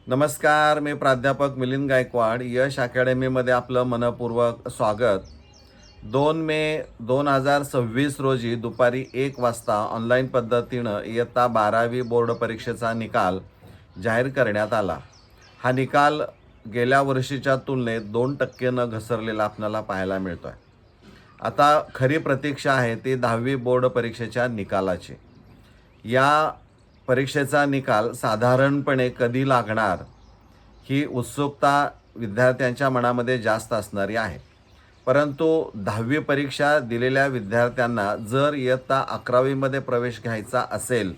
नमस्कार, मी प्राध्यापक मिलिंद गायकवाड. यश अकॅडमीमध्ये आपलं मनपूर्वक स्वागत. 2 मे 2026 रोजी दुपारी 1 वाजता ऑनलाईन पद्धतीनं इयत्ता 12वी बोर्ड परीक्षेचा निकाल जाहीर करण्यात आला. हा निकाल गेल्या वर्षीच्या तुलनेत 2% घसरलेला आपल्याला पाहायला मिळतो आहे. आता खरी प्रतीक्षा आहे ती 10वी बोर्ड परीक्षेच्या निकालाची. या परीक्षेचा निकाल साधारणपणे कधी लागणार ही उत्सुकता विद्यार्थ्यांच्या मनामध्ये जास्त असणारी आहे. परंतु 10वी परीक्षा दिलेल्या विद्यार्थ्यांना जर इयत्ता 11वीमध्ये प्रवेश घ्यायचा असेल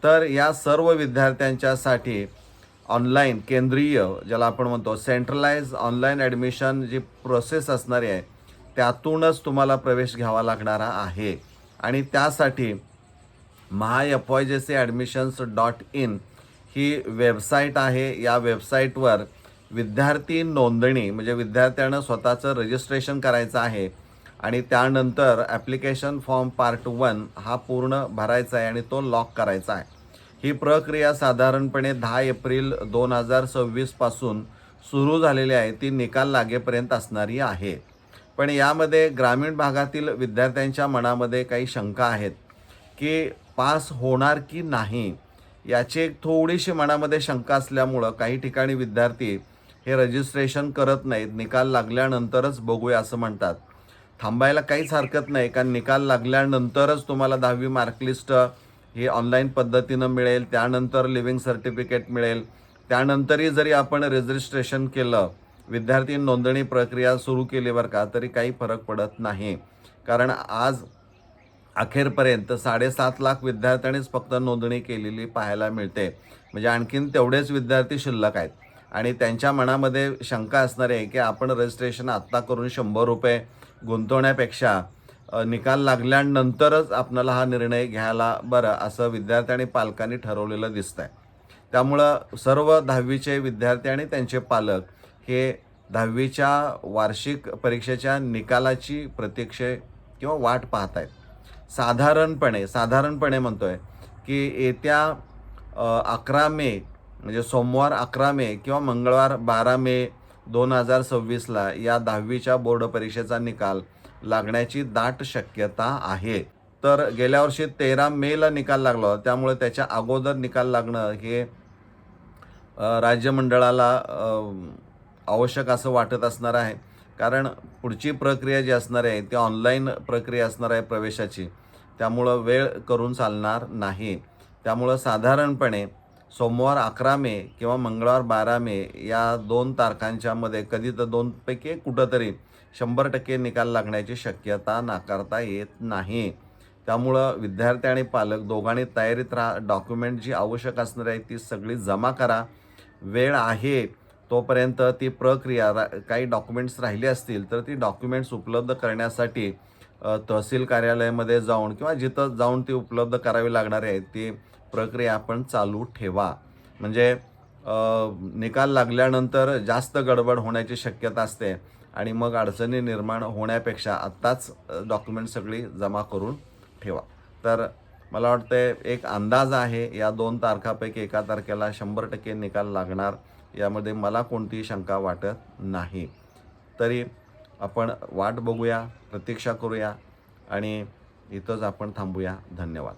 तर या सर्व विद्यार्थ्यांच्यासाठी ऑनलाईन केंद्रीय ज्याला आपण म्हणतो सेंट्रलाइज ऑनलाईन ॲडमिशन जी प्रोसेस असणारी आहे त्यातूनच तुम्हाला प्रवेश घ्यावा लागणारा आहे. आणि त्यासाठी myfyjcadmissions.in ही वेबसाईट आहे. या वेबसाईटवर विद्यार्थी नोंदणी म्हणजे विद्यार्थ्यानं स्वतःचं रजिस्ट्रेशन करायचं आहे आणि त्यानंतर ॲप्लिकेशन फॉर्म पार्ट 1 हा पूर्ण भरायचा आहे आणि तो लॉक करायचा आहे. ही प्रक्रिया साधारणपणे 10 एप्रिल 2026 पासून सुरू झालेली आहे. ती निकाल लागेपर्यंत असणारी आहे. पण यामध्ये ग्रामीण भागातील विद्यार्थ्यांच्या मनामध्ये काही शंका आहेत की पास होणार की नाही याची एक थोडीशी मनामध्ये शंका असल्यामुळं काही ठिकाणी विद्यार्थी हे रजिस्ट्रेशन करत नाहीत. निकाल लागल्यानंतरच बघूया असं म्हणतात. थांबायला काहीच हरकत नाही, कारण निकाल लागल्यानंतरच तुम्हाला 10वी मार्कलिस्ट ही ऑनलाईन पद्धतीनं मिळेल, त्यानंतर लिव्हिंग सर्टिफिकेट मिळेल. त्यानंतरही जरी आपण रजिस्ट्रेशन केलं, विद्यार्थी नोंदणी प्रक्रिया सुरू केली बरं का, तरी काही फरक पडत नाही. कारण आज अखेरपर्यंत 7.5 लाख विद्यार्थ्यांनीच फक्त नोंदणी केलेली पाहायला मिळते. म्हणजे आणखीन तेवढेच विद्यार्थी शिल्लक आहेत आणि त्यांच्या मनामध्ये शंका असणार आहे की आपण रजिस्ट्रेशन आत्ता करून ₹100 गुंतवण्यापेक्षा निकाल लागल्यानंतरच आपल्याला हा निर्णय घ्यायला बरं असं विद्यार्थी आणि पालकांनी ठरवलेलं दिसतं आहे. त्यामुळं सर्व 10वीचे विद्यार्थी आणि त्यांचे पालक हे 10वीच्या वार्षिक परीक्षेच्या निकालाची प्रतीक्षा किंवा वाट पाहत आहेत. साधारणपणे म्हणतोय की येत्या 11 मे म्हणजे सोमवार 11 मे किंवा मंगळवार 12 मे 2026ला या 10वीच्या बोर्ड परीक्षेचा निकाल लागण्याची दाट शक्यता आहे. तर गेल्या वर्षी 13 मेला निकाल लागला होता, त्यामुळे त्याच्या अगोदर निकाल लागणं हे राज्य मंडळाला आवश्यक असं वाटत असणार आहे. कारण पुढची प्रक्रिया जी असणार आहे ती ऑनलाईन प्रक्रिया असणार आहे प्रवेशाची, त्यामुळं वेळ करून चालणार नाही. त्यामुळं साधारणपणे सोमवार 11 मे किंवा मंगळवार 12 मे या 2 तारखांच्या मध्ये कधी तर 2 पैकी कुठंतरी 100% निकाल लागण्याची शक्यता नाकारता येत नाही. त्यामुळं विद्यार्थी आणि पालक दोघांनी तयारीत राहा. डॉक्युमेंट जी आवश्यक असणार आहे ती सगळी जमा करा. वेळ आहे तोपर्यंत ती प्रक्रिया काही डॉक्युमेंट्स राहिले असतील तर ती डॉक्युमेंट्स उपलब्ध करण्यासाठी तहसील कार्यालयामध्ये जाऊन किंवा जिथं जाऊन ती उपलब्ध करावी लागणार आहे ती प्रक्रिया आपण चालू ठेवा. म्हणजे निकाल लागल्यानंतर जास्त गडबड होण्याची शक्यता असते आणि मग अडचणी निर्माण होण्यापेक्षा आत्ताच डॉक्युमेंट सगळी जमा करून ठेवा. तर मला वाटतं एक अंदाज आहे या 2 तारखापैकी एका तारखेला 100% निकाल लागणार, यामध्ये मला कोणतीही शंका वाटत नाही. तरी आपण वाट बघूया, प्रतीक्षा करूया आणि इथंच आपण थांबूया. धन्यवाद.